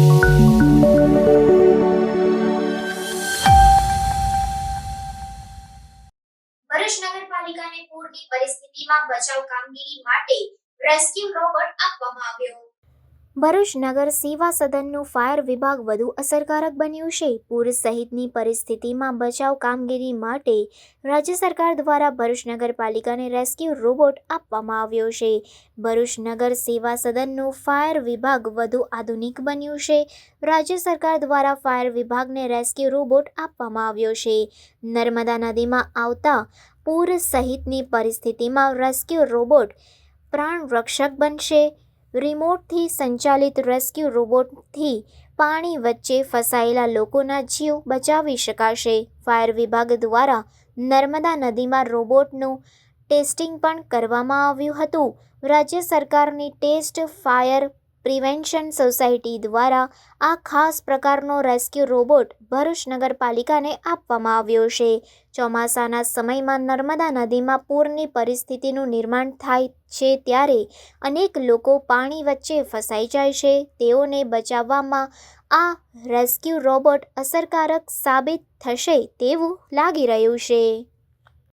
ભરૂચ નગરપાલિકાને પૂરની પરિસ્થિતિમાં બચાવ કામગીરી માટે રેસ્ક્યુ રોબોટ આપવામાં આવ્યો। ભરૂચ નગર સેવા સદનનું ફાયર વિભાગ વધુ અસરકારક બન્યું છે। પૂર સહિતની પરિસ્થિતિમાં બચાવ કામગીરી માટે રાજ્ય સરકાર દ્વારા ભરૂચ નગરપાલિકાને રેસ્ક્યુ રોબોટ આપવામાં આવ્યો છે। ભરૂચ નગર સેવા સદનનું ફાયર વિભાગ વધુ આધુનિક બન્યું છે। રાજ્ય સરકાર દ્વારા ફાયર વિભાગને રેસ્ક્યુ રોબોટ આપવામાં આવ્યો છે। નર્મદા નદીમાં આવતા પૂર સહિતની પરિસ્થિતિમાં રેસ્ક્યુ રોબોટ પ્રાણરક્ષક બનશે। રિમોટથી સંચાલિત રેસ્ક્યુ રોબોટથી પાણી વચ્ચે ફસાયેલા લોકોના જીવ બચાવી શકાશે। ફાયર વિભાગ દ્વારા નર્મદા નદીમાં રોબોટનું ટેસ્ટિંગ પણ કરવામાં આવ્યું હતું। રાજ્ય સરકારની ટેસ્ટ ફાયર પ્રિવેન્શન સોસાયટી દ્વારા આ ખાસ પ્રકારનો રેસ્ક્યુ રોબોટ ભરૂચ નગરપાલિકાને આપવામાં આવ્યો છે। ચોમાસાના સમયમાં નર્મદા નદીમાં પૂરની પરિસ્થિતિનું નિર્માણ થાય છે ત્યારે અનેક લોકો પાણી વચ્ચે ફસાઈ જાય છે। તેઓને બચાવવામાં આ રેસ્ક્યુ રોબોટ અસરકારક સાબિત થશે તેવું લાગી રહ્યું છે।